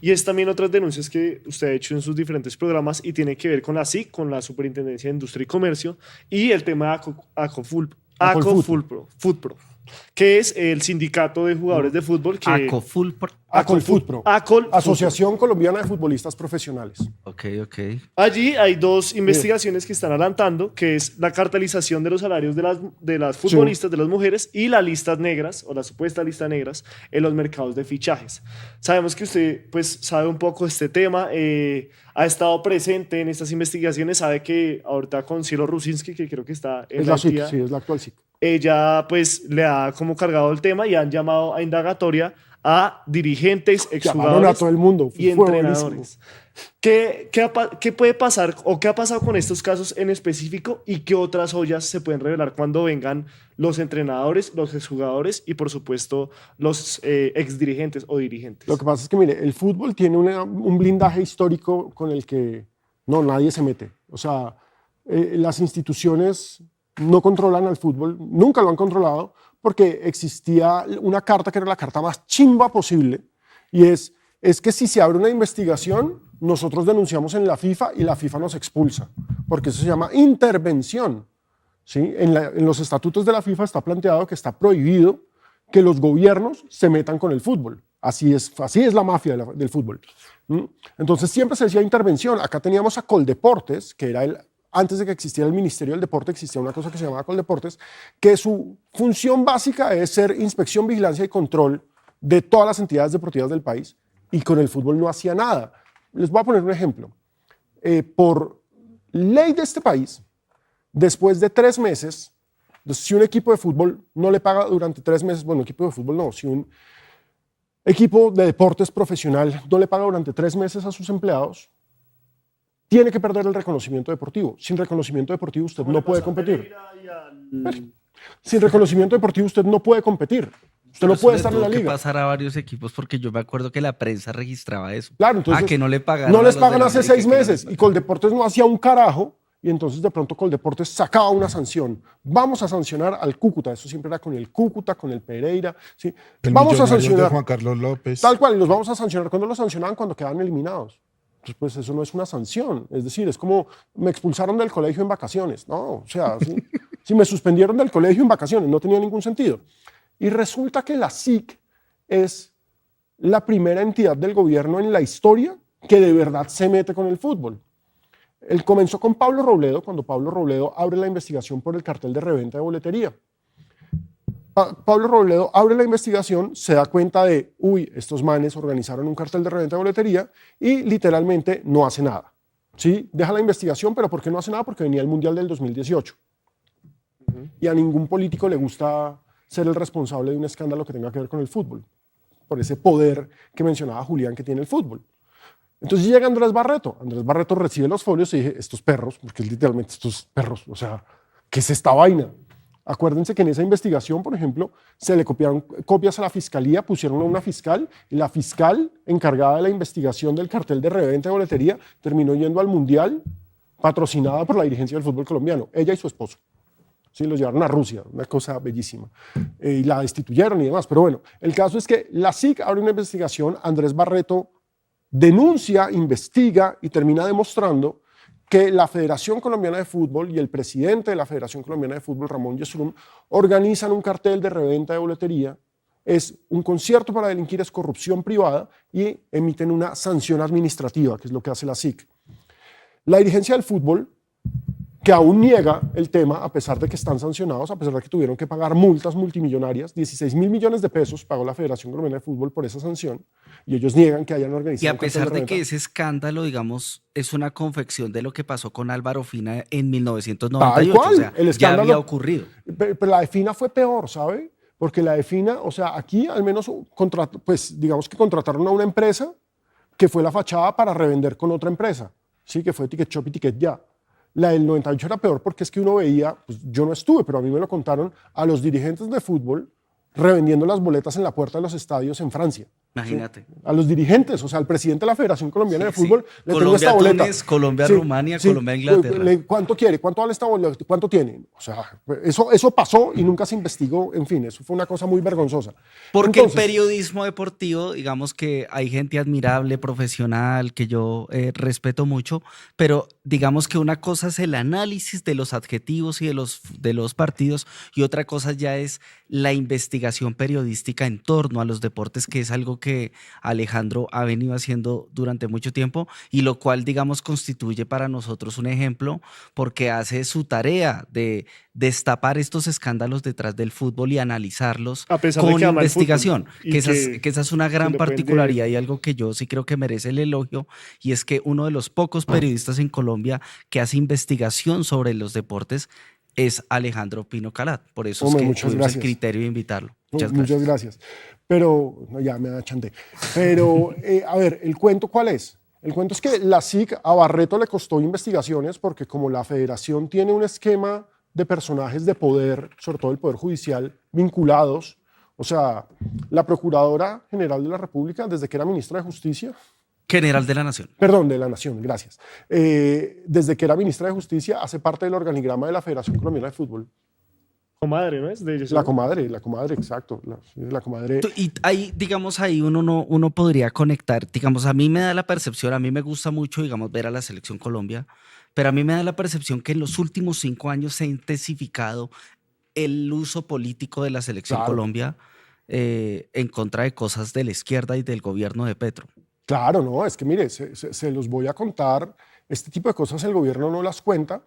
Y es también otras denuncias que usted ha hecho en sus diferentes programas y tiene que ver con la SIC, con la Superintendencia de Industria y Comercio, y el tema de Acolfut. Footpro, que es el sindicato de jugadores de fútbol que... Acolfutpro, Acolfutpro. Asociación Colombiana de Futbolistas Profesionales. Ok. Allí hay dos investigaciones que están adelantando, que es la cartelización de los salarios de las futbolistas, de las mujeres, y las listas negras, o las supuestas listas negras, en los mercados de fichajes. Sabemos que usted pues, sabe un poco de este tema, ha estado presente en estas investigaciones, sabe que ahorita con Cielo Rusinski, que creo que está en Es la SIC, sí, es la actual SIC. Ella pues le ha como cargado el tema y han llamado a indagatoria a dirigentes, Llamaron a exjugadores todo el mundo. y Fue entrenadores. ¿Qué puede pasar o qué ha pasado con estos casos en específico y qué otras ollas se pueden revelar cuando vengan los entrenadores, los exjugadores y por supuesto los exdirigentes o dirigentes? Lo que pasa es que, mire, el fútbol tiene un blindaje histórico con el que nadie se mete. O sea, las instituciones no controlan al fútbol, nunca lo han controlado, porque existía una carta que era la carta más chimba posible, y es que si se abre una investigación, nosotros denunciamos en la FIFA y la FIFA nos expulsa, porque eso se llama intervención. ¿Sí? En los estatutos de la FIFA está planteado que está prohibido que los gobiernos se metan con el fútbol. Así es la mafia del fútbol. Entonces siempre se decía intervención. Acá teníamos a Coldeportes, que era antes de que existiera el Ministerio del Deporte, existía una cosa que se llamaba Coldeportes, que su función básica es ser inspección, vigilancia y control de todas las entidades deportivas del país, y con el fútbol no hacía nada. Les voy a poner un ejemplo. Por ley de este país, después de 3 meses, si un equipo de fútbol no le paga durante 3 meses, bueno, equipo de fútbol no, si un equipo de deportes profesional no le paga durante 3 meses a sus empleados, tiene que perder el reconocimiento deportivo. Sin reconocimiento deportivo usted no puede competir. Sin reconocimiento deportivo usted no puede competir. Usted no puede estar en la liga. Que pasar a varios equipos porque yo me acuerdo que la prensa registraba eso. Claro, entonces que no le pagaron. No les pagan hace 6 meses y Coldeportes no hacía un carajo, y entonces de pronto Coldeportes sacaba una sanción. Vamos a sancionar al Cúcuta. Eso siempre era con el Cúcuta, con el Pereira. ¿Sí? Vamos a sancionar. De Juan Carlos López. Tal cual, y los vamos a sancionar. ¿Cuándo los sancionaban? Cuando quedaban eliminados. Entonces, pues eso no es una sanción. Es decir, es como me expulsaron del colegio en vacaciones. No, o sea, si me suspendieron del colegio en vacaciones, no tenía ningún sentido. Y resulta que la SIC es la primera entidad del gobierno en la historia que de verdad se mete con el fútbol. Él comenzó con Pablo Robledo, cuando Pablo Robledo abre la investigación por el cartel de reventa de boletería. Pablo Robledo abre la investigación, se da cuenta de, estos manes organizaron un cartel de reventa de boletería, y literalmente no hace nada. ¿Sí? Deja la investigación, pero ¿por qué no hace nada? Porque venía el Mundial del 2018. Y a ningún político le gusta ser el responsable de un escándalo que tenga que ver con el fútbol, por ese poder que mencionaba Julián que tiene el fútbol. Entonces llega Andrés Barreto. Andrés Barreto recibe los folios y dije, estos perros, porque literalmente estos perros, o sea, ¿qué es esta vaina? Acuérdense que en esa investigación, por ejemplo, se le copiaron copias a la fiscalía, pusieron a una fiscal, y la fiscal encargada de la investigación del cartel de reventa de boletería terminó yendo al Mundial patrocinada por la dirigencia del fútbol colombiano, ella y su esposo. Sí, los llevaron a Rusia, una cosa bellísima, y la destituyeron y demás. Pero bueno, el caso es que la SIC abre una investigación, Andrés Barreto denuncia, investiga y termina demostrando que la Federación Colombiana de Fútbol y el presidente de la Federación Colombiana de Fútbol, Ramón Yesurún, organizan un cartel de reventa de boletería. Es un concierto para delinquir, es corrupción privada, y emiten una sanción administrativa, que es lo que hace la SIC. La dirigencia del fútbol, que aún niega el tema, a pesar de que están sancionados, a pesar de que tuvieron que pagar multas multimillonarias, 16.000 millones de pesos pagó la Federación Colombiana de Fútbol por esa sanción, y ellos niegan que hayan organizado. Y a pesar de que ese escándalo, digamos, es una confección de lo que pasó con Álvaro Fina en 1998, tal cual, o sea, el escándalo, ya había ocurrido. Pero la de Fina fue peor, ¿sabe? Porque la de Fina, o sea, aquí al menos, pues digamos que contrataron a una empresa que fue la fachada para revender con otra empresa, ¿sí? Que fue Ticket Shop y Ticket Ya. La del 98 era peor porque es que uno veía, pues yo no estuve, pero a mí me lo contaron, a los dirigentes de fútbol revendiendo las boletas en la puerta de los estadios en Francia. Imagínate. ¿sí? A los dirigentes, o sea, al presidente de la Federación Colombiana de Sí. Fútbol, le tengo esta Colombia, boleta. Túnez, Colombia, Sí, Rumania, sí. Colombia, Inglaterra. ¿Cuánto quiere? ¿Cuánto vale esta boleta? ¿Cuánto tiene? O sea, eso pasó y nunca se investigó. En fin, eso fue una cosa muy vergonzosa. Porque Entonces, el periodismo deportivo, digamos que hay gente admirable, profesional, que yo respeto mucho, pero digamos que una cosa es el análisis de los adjetivos y de los partidos y otra cosa ya es la investigación periodística en torno a los deportes, que es algo que Alejandro ha venido haciendo durante mucho tiempo y lo cual, digamos, constituye para nosotros un ejemplo porque hace su tarea de destapar estos escándalos detrás del fútbol y analizarlos A pesar de con que ama el fútbol investigación, y que esa es una se gran le pueden particularidad y algo que yo sí creo que merece el elogio, y es que uno de los pocos periodistas en Colombia que hace investigación sobre los deportes es Alejandro Pino Calat. Por eso hombre, es que muchas tuvimos gracias. el criterio de invitarlo. Muchas gracias. Pero, no, ya me achanté. Pero, a ver, ¿el cuento cuál es? El cuento es que la SIC a Barreto le costó investigaciones porque como la federación tiene un esquema de personajes de poder, sobre todo el poder judicial, vinculados, o sea, la Procuradora General de la República, desde que era ministra de Justicia, General de la Nación. perdón, de la Nación, gracias, desde que era ministra de Justicia, hace parte del organigrama de la Federación Colombiana de Fútbol. Comadre, ¿no es? De ellos, La ¿no? comadre, exacto, la comadre. Y ahí, digamos, ahí uno podría conectar, digamos, a mí me da la percepción, a mí me gusta mucho, digamos, ver a la Selección Colombia, pero a mí me da la percepción que en los últimos 5 años se ha intensificado el uso político de la Selección Claro. Colombia en contra de cosas de la izquierda y del gobierno de Petro. Claro, no, es que mire, se los voy a contar, este tipo de cosas el gobierno no las cuenta,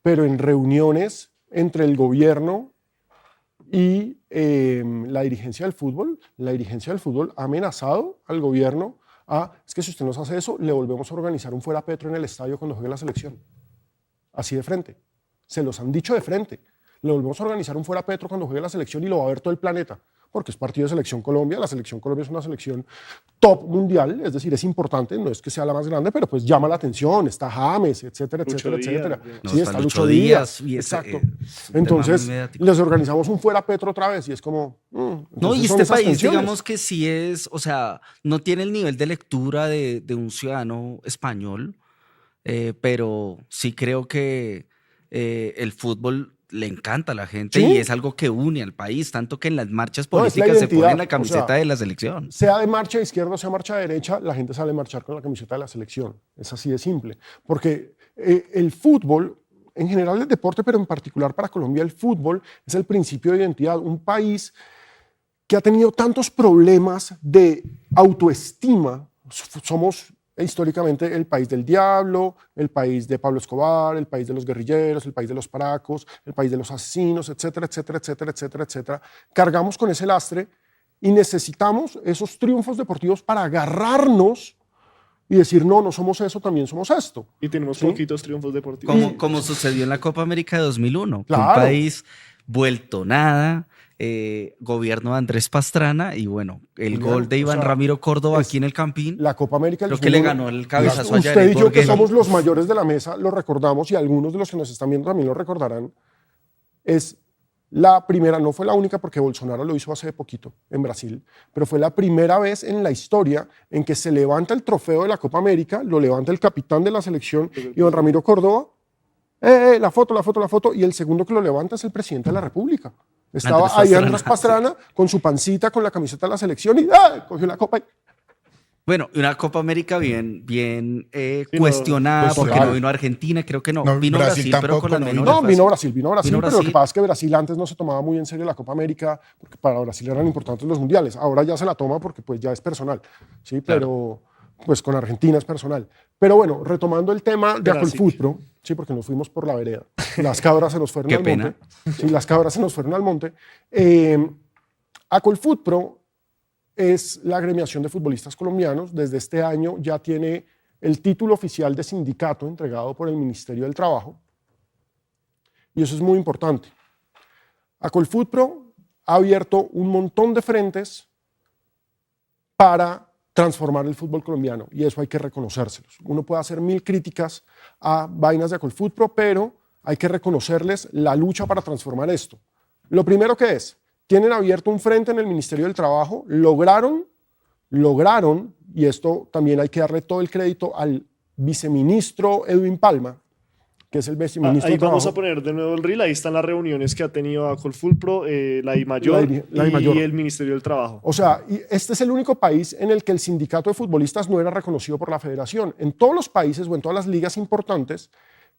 pero en reuniones entre el gobierno y la dirigencia del fútbol ha amenazado al gobierno es que si usted nos hace eso, le volvemos a organizar un fuera Petro en el estadio cuando juegue la selección. Así de frente. Se los han dicho de frente. Le volvemos a organizar un fuera Petro cuando juegue la selección y lo va a ver todo el planeta. Porque es partido de Selección Colombia. La Selección Colombia es una selección top mundial, es decir, es importante, no es que sea la más grande, pero pues llama la atención. Está James, etcétera, Lucho etcétera, Díaz, etcétera. No, Sí, está está Lucho Lucho Díaz, Díaz. y ese, Exacto. un tema Entonces, muy mediático. les organizamos un fuera Petro otra vez y es como. No, entonces y son este esas país, tensiones. digamos que sí es, o sea, no tiene el nivel de lectura de un ciudadano español, pero sí creo que el fútbol le encanta a la gente Sí. y es algo que une al país, tanto que en las marchas No, es la políticas se identidad, pone la o camiseta sea, de la selección. Sea de marcha de izquierda o sea marcha de derecha, la gente sale a marchar con la camiseta de la selección. Es así de simple. Porque el fútbol, en general el deporte, pero en particular para Colombia, el fútbol es el principio de identidad. Un país que ha tenido tantos problemas de autoestima. Somos históricamente el país del diablo, el país de Pablo Escobar, el país de los guerrilleros, el país de los paracos, el país de los asesinos, etcétera, etcétera, etcétera, etcétera, etcétera. Cargamos con ese lastre y necesitamos esos triunfos deportivos para agarrarnos y decir, no, no somos eso, también somos esto. Y tenemos ¿Sí? poquitos triunfos deportivos. Como sucedió en la Copa América de 2001, que un Claro. país vuelto nada, gobierno de Andrés Pastrana y bueno, el Bien, gol de o Iván sea, Ramiro Córdoba es aquí en el Campín. La Copa América del Creo que le 2001, ganó el cabezazo a Usted Jared y yo, que Borghetti. somos los mayores de la mesa, lo recordamos y algunos de los que nos están viendo también lo recordarán. Es la primera, no fue la única porque Bolsonaro lo hizo hace poquito en Brasil, pero fue la primera vez en la historia en que se levanta el trofeo de la Copa América, lo levanta el capitán de la selección, Iván Ramiro Córdoba, la foto, y el segundo que lo levanta es el presidente de la República. Estaba Andrés ahí Pastrana, Andrés Pastrana con su pancita, con la camiseta de la selección y cogió la copa y Bueno, y una Copa América bien no, cuestionada pues, porque claro. no vino Argentina, creo que no. No, Vino Brasil Brasil, pero tampoco con las no menores. vino. No, vino Brasil, pero lo que Brasil. pasa es que Brasil antes no se tomaba muy en serio la Copa América, porque para Brasil eran importantes los mundiales. Ahora ya se la toma porque pues ya es personal, ¿sí? Pero pues con Argentina es personal. Pero bueno, retomando el tema de Brasil. Acolfutro, sí, porque nos fuimos por la vereda. Las cabras se nos fueron Qué al pena. monte. Sí, las cabras se nos fueron al monte. Acolfutro es la agremiación de futbolistas colombianos. Desde este año ya tiene el título oficial de sindicato entregado por el Ministerio del Trabajo. Y eso es muy importante. Acolfutro ha abierto un montón de frentes para transformar el fútbol colombiano y eso hay que reconocérselos. Uno puede hacer 1000 críticas a vainas de Acolfutro, pero hay que reconocerles la lucha para transformar esto. Lo primero que es, tienen abierto un frente en el Ministerio del Trabajo, lograron lograron, y esto también hay que darle todo el crédito al viceministro Edwin Palma, que es el viceministro Ahí de vamos a Trabajo. poner de nuevo el reel. Ahí están las reuniones que ha tenido Acolfulpro, la DIMAYOR La DIMAYOR. y el Ministerio del Trabajo. O sea, y este es el único país en el que el sindicato de futbolistas no era reconocido por la federación. En todos los países o en todas las ligas importantes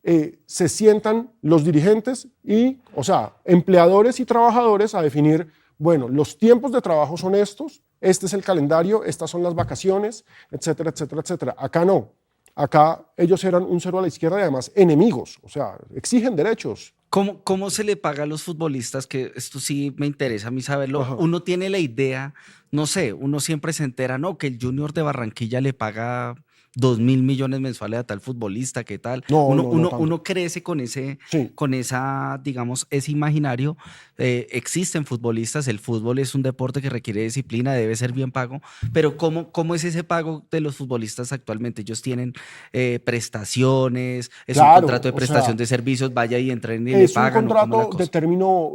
se sientan los dirigentes y, o sea, empleadores y trabajadores a definir, bueno, los tiempos de trabajo son estos, este es el calendario, estas son las vacaciones, etcétera, etcétera, etcétera. Acá no. Acá ellos eran un cero a la izquierda y además enemigos, o sea, exigen derechos. ¿Cómo se le paga a los futbolistas? Que esto sí me interesa a mí saberlo. Ajá. Uno tiene la idea, no sé, uno siempre se entera, ¿no? Que el Junior de Barranquilla le paga 2.000 millones mensuales a tal futbolista, ¿qué tal? No, uno, no, no uno, tanto. uno crece con ese, Sí. con esa, digamos, ese imaginario. Existen futbolistas, el fútbol es un deporte que requiere disciplina, debe ser bien pago, pero ¿cómo es ese pago de los futbolistas actualmente? Ellos tienen prestaciones, es un Claro, contrato de o prestación sea, de servicios, vaya y entren y le Es un pagan. ¿O cómo la contrato cosa?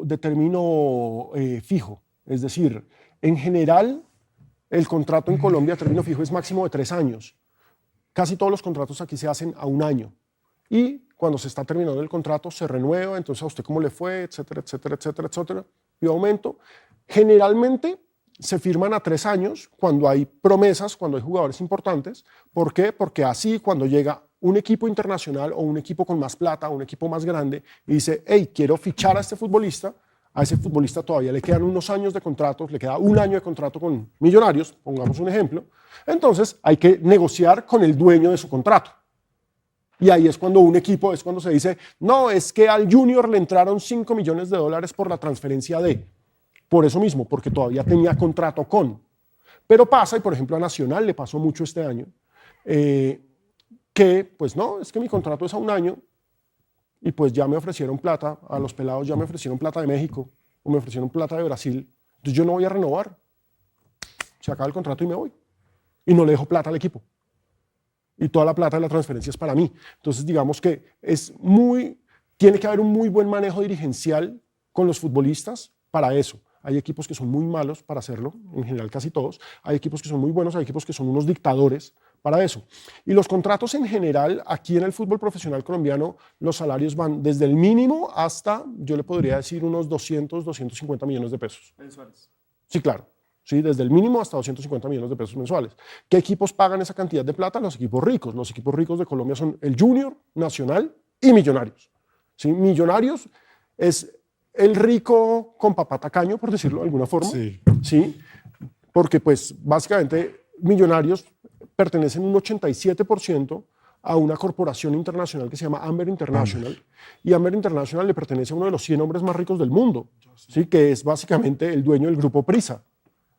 de término fijo, es decir, en general el contrato en Colombia a término fijo es máximo de 3 años. Casi todos los contratos aquí se hacen a 1 año y cuando se está terminando el contrato se renueva, entonces a usted cómo le fue, etcétera, etcétera, etcétera, etcétera, y aumento. Generalmente se firman a 3 años cuando hay promesas, cuando hay jugadores importantes. ¿Por qué? Porque así cuando llega un equipo internacional o un equipo con más plata, un equipo más grande, y dice, hey, quiero fichar a ese futbolista todavía le quedan unos años de contrato, le queda 1 año de contrato con Millonarios, pongamos un ejemplo, entonces hay que negociar con el dueño de su contrato. Y ahí es cuando un equipo, es cuando se dice, no, es que al Junior le entraron $5 millones por la transferencia de, por eso mismo, porque todavía tenía contrato con. Pero pasa, y por ejemplo a Nacional le pasó mucho este año, que pues no, es que mi contrato es a 1 año y pues ya me ofrecieron plata, a los pelados ya me ofrecieron plata de México o me ofrecieron plata de Brasil, entonces yo no voy a renovar, se acaba el contrato y me voy. Y no le dejo plata al equipo. Y toda la plata de la transferencia es para mí. Entonces digamos que tiene que haber un muy buen manejo dirigencial con los futbolistas para eso. Hay equipos que son muy malos para hacerlo, en general casi todos. Hay equipos que son muy buenos, hay equipos que son unos dictadores para eso. Y los contratos en general, aquí en el fútbol profesional colombiano, los salarios van desde el mínimo hasta, yo le podría decir, unos 200, 250 millones de pesos. Mensuales. Sí, claro. Sí, desde el mínimo hasta 250 millones de pesos mensuales. ¿Qué equipos pagan esa cantidad de plata? Los equipos ricos. Los equipos ricos de Colombia son el Junior, Nacional y Millonarios. ¿Sí? Millonarios es el rico con papá tacaño, por decirlo de alguna forma. Sí. ¿Sí? Porque pues básicamente Millonarios pertenecen un 87% a una corporación internacional que se llama Amber International. Y Amber International le pertenece a uno de los 100 hombres más ricos del mundo, ¿sí? Que es básicamente el dueño del grupo Prisa.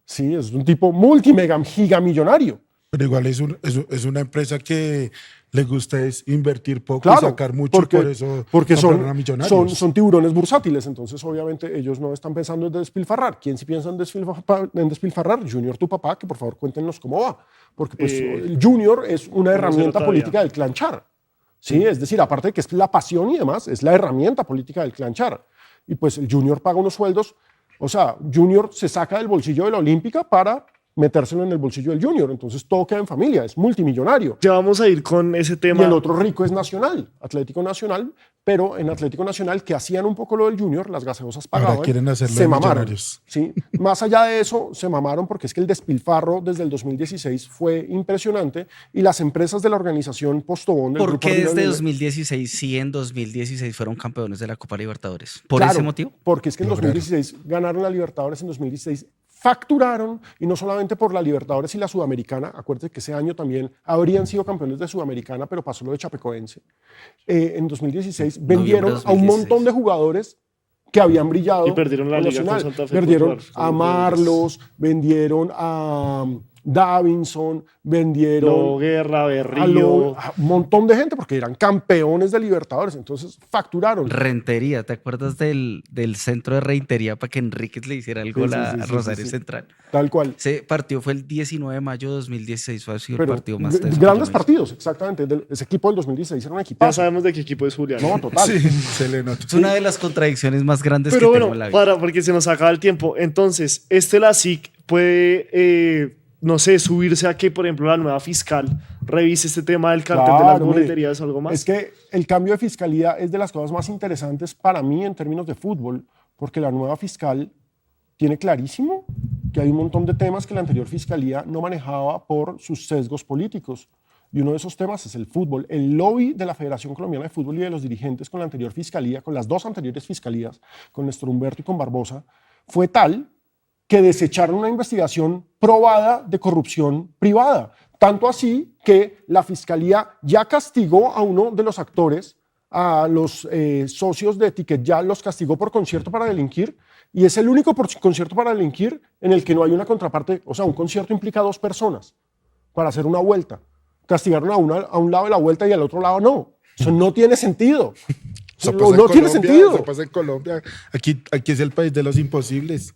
Sí, es un tipo multimega gigamillonario. Pero igual es una empresa que le gusta es invertir poco Claro, y sacar mucho, porque, por eso porque compraron a Millonarios. son tiburones bursátiles, entonces obviamente ellos no están pensando en despilfarrar. ¿Quién sí piensa en despilfarrar? Junior, tu papá, que por favor cuéntenos cómo va. Porque pues, el Junior es una herramienta política del clan Char. ¿Sí? Es decir, aparte de que es la pasión y demás, es la herramienta política del clan Char. Y pues el Junior paga unos sueldos, o sea, Junior se saca del bolsillo de la Olímpica para metérselo en el bolsillo del Junior, entonces todo queda en familia, es multimillonario. Ya vamos a ir con ese tema. Y el otro rico es Nacional, Atlético Nacional, pero en Atlético Nacional, que hacían un poco lo del Junior, las gaseosas pagaban, Ahora quieren hacerlo se de mamaron. Millonarios. ¿Sí? Más allá de eso, se mamaron porque es que el despilfarro desde el 2016 fue impresionante y las empresas de la organización Postobón del ¿Por Grupo qué desde Ardila- 2016 sí en 2016 fueron campeones de la Copa Libertadores? ¿Por Claro, ese motivo? Porque es que en Lograron. 2016 ganaron la Libertadores, en 2016 facturaron, y no solamente por la Libertadores y la Sudamericana, acuérdense que ese año también habrían sido campeones de Sudamericana, pero pasó lo de Chapecoense. En 2016 vendieron Noviembre a un 2016. montón de jugadores que habían brillado. Y perdieron la con liga con Nacional. Santa Fe Vendieron Popular. a Marlos, vendieron a Davinson, vendieron Lobo Guerra, a Berrío. un montón de gente porque eran campeones de Libertadores, entonces facturaron. Rentería, ¿te acuerdas del centro de Rentería para que Enríquez le hiciera el gol Sí, a sí, sí, Rosario sí. Central? Tal cual. Ese partido fue el 19 de mayo de 2016, fue así el Pero partido más teso que yo grandes me partidos, exactamente. Ese equipo del 2016 era un Ya equipazo. sabemos de qué equipo es Julián. No, total. Sí, se le nota. hice. Es una de las contradicciones más grandes Pero que tengo bueno, en la vida. porque se nos acaba el tiempo. Entonces, la SIC puede no sé, subirse a que, por ejemplo, la nueva fiscal revise este tema del cartel de las Claro, mire, boleterías o algo más? Es que el cambio de fiscalía es de las cosas más interesantes para mí en términos de fútbol, porque la nueva fiscal tiene clarísimo que hay un montón de temas que la anterior fiscalía no manejaba por sus sesgos políticos. Y uno de esos temas es el fútbol. El lobby de la Federación Colombiana de Fútbol y de los dirigentes con la anterior fiscalía, con las dos anteriores fiscalías, con Néstor Humberto y con Barbosa, fue tal que desecharon una investigación probada de corrupción privada. Tanto así que la fiscalía ya castigó a uno de los actores, a los socios de Ticket Ya, los castigó por concierto para delinquir, y es el único concierto para delinquir en el que no hay una contraparte. O sea, un concierto implica 2 personas para hacer una vuelta. Castigaron a un lado de la vuelta y al otro lado no. Eso no tiene sentido. Eso No, pasa en no tiene Colombia, sentido. eso pasa en Colombia. Aquí es el país de los imposibles.